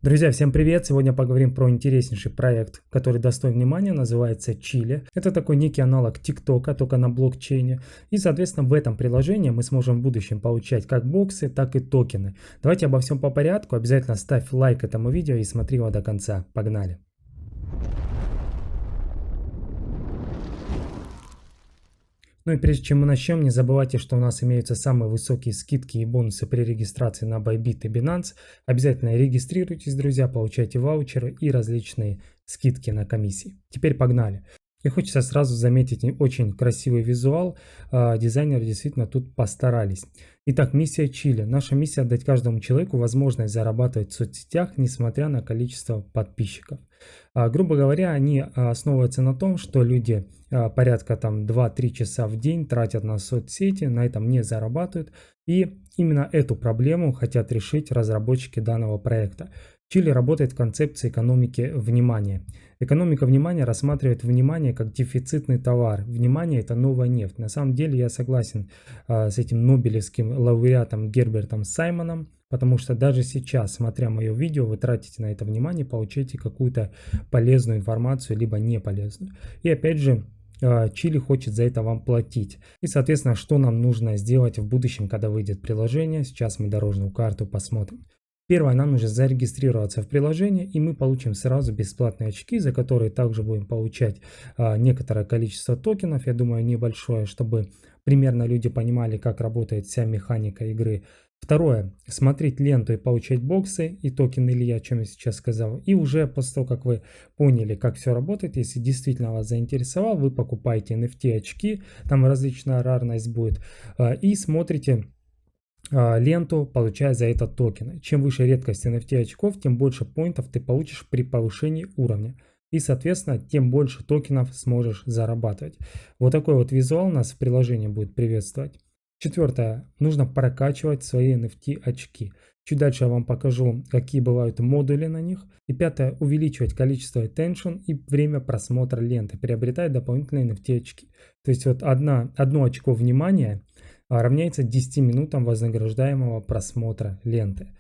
Друзья, всем привет! Сегодня поговорим про интереснейший проект, который достоин внимания, называется Chile. Это такой некий аналог ТикТока, только на блокчейне. И, соответственно, в этом приложении мы сможем в будущем получать как боксы, так и токены. Давайте обо всем по порядку. Обязательно ставь лайк этому видео и смотри его до конца. Погнали! Ну и прежде чем мы начнем, не забывайте, что у нас имеются самые высокие скидки и бонусы при регистрации на Bybit и Binance. Обязательно регистрируйтесь, друзья, получайте ваучеры и различные скидки на комиссии. Теперь погнали. И хочется сразу заметить очень красивый визуал. Дизайнеры действительно тут постарались. Итак, миссия Chile. Наша миссия — дать каждому человеку возможность зарабатывать в соцсетях, несмотря на количество подписчиков. Грубо говоря, они основываются на том, что люди порядка 2-3 часа в день тратят на соцсети, на этом не зарабатывают. И именно эту проблему хотят решить разработчики данного проекта. Chile работает в концепции экономики внимания. Экономика внимания рассматривает внимание как дефицитный товар. Внимание — это новая нефть. На самом деле я согласен с этим нобелевским лауреатом Гербертом Саймоном, потому что даже сейчас, смотря мое видео, вы тратите на это внимание, получаете какую-то полезную информацию, либо не полезную. И опять же, Chile хочет за это вам платить. И, соответственно, что нам нужно сделать в будущем, когда выйдет приложение. Сейчас мы дорожную карту посмотрим. Первое, нам нужно зарегистрироваться в приложении, и мы получим сразу бесплатные очки, за которые также будем получать некоторое количество токенов, я думаю, небольшое, чтобы примерно люди понимали, как работает вся механика игры. Второе, смотреть ленту и получать боксы и токены, или о чем я сейчас сказал. И уже после того, как вы поняли, как все работает, если действительно вас заинтересовал, вы покупаете NFT очки, там различная рарность будет, и смотрите ленту, получая за это токены. Чем выше редкость NFT очков, тем больше поинтов ты получишь при повышении уровня. И, соответственно, тем больше токенов сможешь зарабатывать. Вот такой вот визуал нас в приложении будет приветствовать. Четвертое. Нужно прокачивать свои NFT очки. Чуть дальше я вам покажу, какие бывают модули на них. И пятое. Увеличивать количество attention и время просмотра ленты, приобретая дополнительные NFT очки. То есть вот одно очко внимания равняется 10 минутам вознаграждаемого просмотра ленты.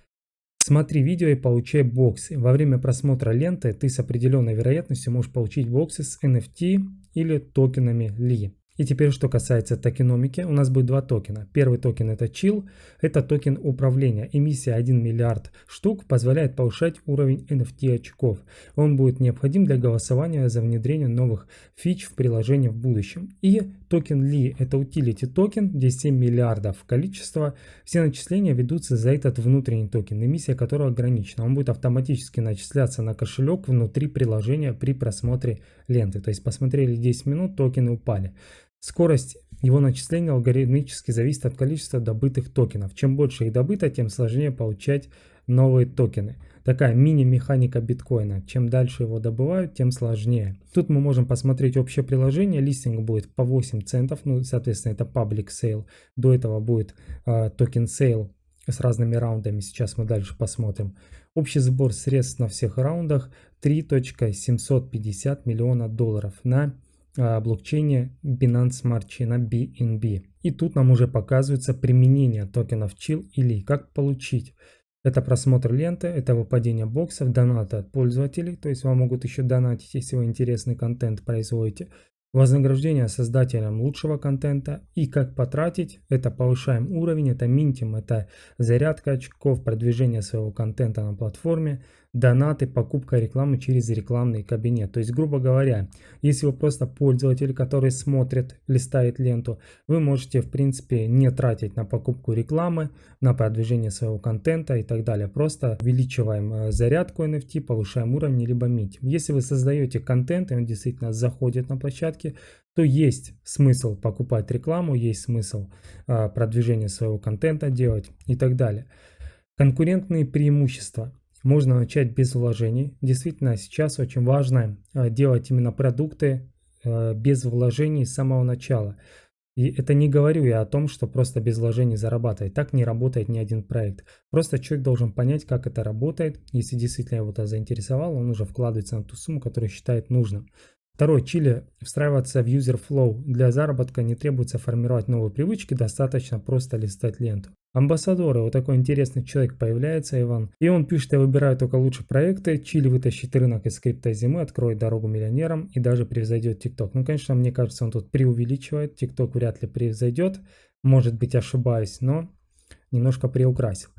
Смотри видео и получай боксы. Во время просмотра ленты ты с определенной вероятностью можешь получить боксы с NFT или токенами Li. И теперь, что касается токеномики, у нас будет два токена. Первый токен — это Chill, это токен управления. Эмиссия 1 миллиард штук позволяет повышать уровень NFT очков. Он будет необходим для голосования за внедрение новых фич в приложении в будущем. И токен Li — это utility токен, где 7 миллиардов количества. Все начисления ведутся за этот внутренний токен, эмиссия которого ограничена. Он будет автоматически начисляться на кошелек внутри приложения при просмотре ленты. То есть посмотрели 10 минут, токены упали. Скорость его начисления алгоритмически зависит от количества добытых токенов. Чем больше их добыто, тем сложнее получать новые токены. Такая мини-механика биткоина. Чем дальше его добывают, тем сложнее. Тут мы можем посмотреть общее приложение. Листинг будет по 8 центов. Ну, соответственно, это public sale. До этого будет токен sale с разными раундами. Сейчас мы дальше посмотрим. Общий сбор средств на всех раундах 3,750 миллиона долларов на блокчейне Binance Smart Chain, на BNB. И тут нам уже показывается применение токенов Chill или как получить. Это просмотр ленты, это выпадение боксов, донаты от пользователей, то есть вам могут еще донатить, если вы интересный контент производите. Вознаграждение создателям лучшего контента. И как потратить, это повышаем уровень, это минтим, это зарядка очков, продвижение своего контента на платформе, донаты, покупка рекламы через рекламный кабинет. То есть, грубо говоря, если вы просто пользователь, который смотрит, листает ленту, вы можете, в принципе, не тратить на покупку рекламы, на продвижение своего контента и так далее. Просто увеличиваем зарядку NFT, повышаем уровень, либо минтим. Если вы создаете контент, и он действительно заходит на площадке, то есть смысл покупать рекламу, есть смысл продвижение своего контента делать и так далее. Конкурентные преимущества. Можно начать без вложений. Действительно, сейчас очень важно делать именно продукты без вложений с самого начала. И это не говорю я о том, что просто без вложений зарабатывать. Так не работает ни один проект. Просто человек должен понять, как это работает. Если действительно его это заинтересовало, он уже вкладывается на ту сумму, которую считает нужным. Второе. Chile встраиваться в user flow. Для заработка не требуется формировать новые привычки, достаточно просто листать ленту. Амбассадоры, вот такой интересный человек появляется, Иван. И он пишет: я выбираю только лучшие проекты. Чили вытащит рынок из криптозимы, откроет дорогу миллионерам и даже превзойдет ТикТок. Ну, конечно, мне кажется, он тут преувеличивает. ТикТок вряд ли превзойдет. Может быть, ошибаюсь, но немножко приукрасил.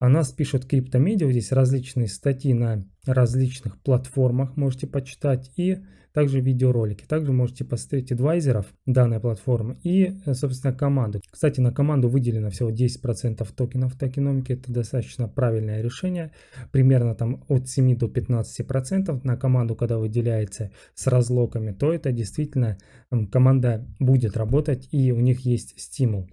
О нас пишут криптомедиа, здесь различные статьи на различных платформах можете почитать, и также видеоролики. Также можете посмотреть адвайзеров данной платформы и, собственно, команду. Кстати, на команду выделено всего 10% токенов в токеномике, это достаточно правильное решение. Примерно там от 7 до 15% на команду, когда выделяется с разлоками, то это действительно команда будет работать и у них есть стимул.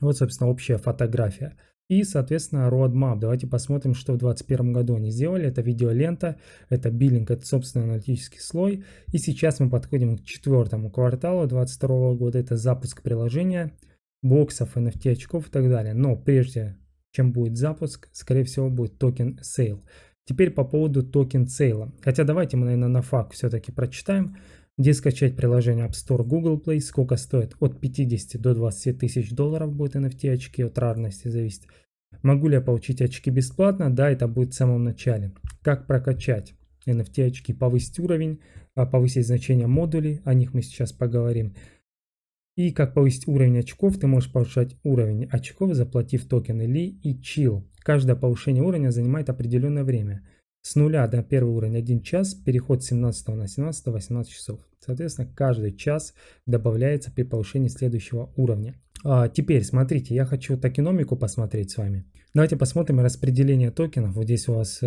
Вот, собственно, общая фотография. И, соответственно, roadmap. Давайте посмотрим, что в 2021 году они сделали. Это видеолента, это биллинг, это, собственно, аналитический слой. И сейчас мы подходим к четвертому кварталу 2022 года. Это запуск приложения, боксов, NFT очков и так далее. Но прежде чем будет запуск, скорее всего, будет токен сейл. Теперь по поводу токен сейла. Хотя давайте мы, наверное, на факт все-таки прочитаем. Где скачать приложение App Store, Google Play, сколько стоит? От 50 до 20 тысяч долларов будет NFT очки, от рарности зависит. Могу ли я получить очки бесплатно? Да, это будет в самом начале. Как прокачать NFT очки? Повысить уровень, повысить значение модулей, о них мы сейчас поговорим. И как повысить уровень очков? Ты можешь повышать уровень очков, заплатив токены Li и Chill. Каждое повышение уровня занимает определенное время. С 0 до первый уровень 1 час, переход с 17 на 17 18 часов. Соответственно, каждый час добавляется при повышении следующего уровня. Теперь, смотрите, я хочу токеномику посмотреть с вами. Давайте посмотрим распределение токенов. Вот здесь у вас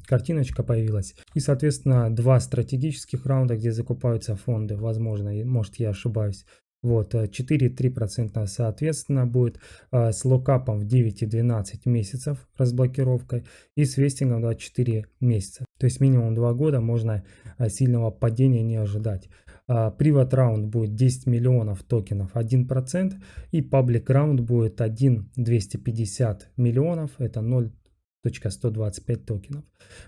картиночка появилась. И, соответственно, 2 стратегических раунда, где закупаются фонды. Возможно, может, я ошибаюсь. Вот, 4,3% соответственно будет с локапом в 9 и 12 месяцев разблокировкой и с вестингом 24 месяца. То есть минимум 2 года можно сильного падения не ожидать. Приват раунд будет 10 миллионов токенов 1% и паблик раунд будет 1,250 миллионов, это 0,125 токенов.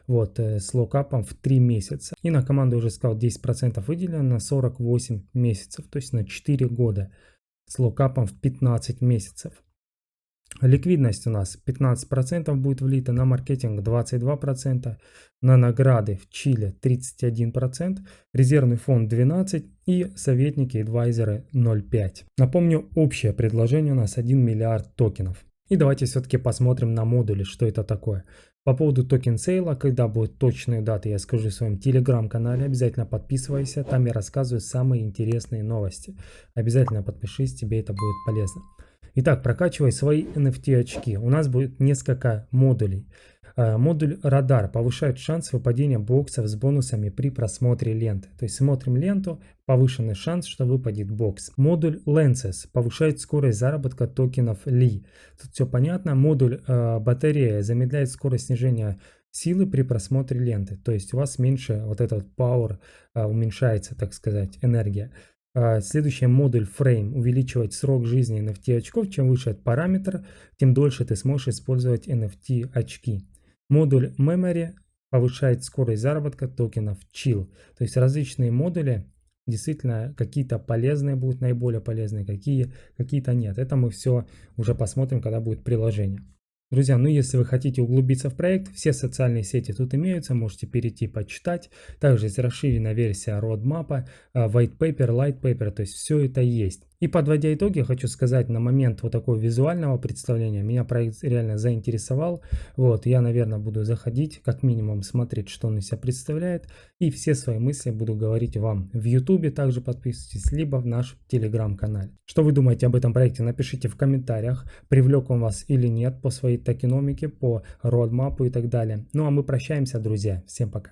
Вот, с локапом в 3 месяца. И на команду уже сказал 10% выделено на 48 месяцев, то есть на 4 года с локапом в 15 месяцев. Ликвидность у нас 15% будет влито, на маркетинг 22%, на награды в Чили 31%, резервный фонд 12% и советники, адвайзеры 0,5%. Напомню, общее предложение у нас 1 миллиард токенов. И давайте все-таки посмотрим на модули, что это такое. По поводу токен сейла, когда будут точные даты, я скажу в своем телеграм-канале. Обязательно подписывайся, там я рассказываю самые интересные новости. Обязательно подпишись, тебе это будет полезно. Итак, прокачивай свои NFT очки. У нас будет несколько модулей. Модуль радар повышает шанс выпадения боксов с бонусами при просмотре ленты. То есть смотрим ленту, повышенный шанс, что выпадет бокс. Модуль Lenses повышает скорость заработка токенов Li. Тут все понятно. Модуль батарея замедляет скорость снижения силы при просмотре ленты. То есть у вас меньше вот этот power, уменьшается, так сказать, энергия. Следующий модуль Frame увеличивает срок жизни NFT очков. Чем выше этот параметр, тем дольше ты сможешь использовать NFT очки. Модуль Memory повышает скорость заработка токенов Chill. То есть различные модули, действительно, какие-то полезные будут, наиболее полезные, какие-то нет. Это мы все уже посмотрим, когда будет приложение. Друзья, ну если вы хотите углубиться в проект, все социальные сети тут имеются, можете перейти почитать. Также есть расширенная версия roadmap, white paper, light paper, то есть все это есть. И подводя итоги, хочу сказать, на момент вот такого визуального представления меня проект реально заинтересовал. Вот, я, наверное, буду заходить, как минимум смотреть, что он из себя представляет. И все свои мысли буду говорить вам в YouTube, также подписывайтесь, либо в наш телеграм-канале. Что вы думаете об этом проекте, напишите в комментариях, привлек он вас или нет по своей токеномике, по roadmap и так далее. Ну а мы прощаемся, друзья. Всем пока.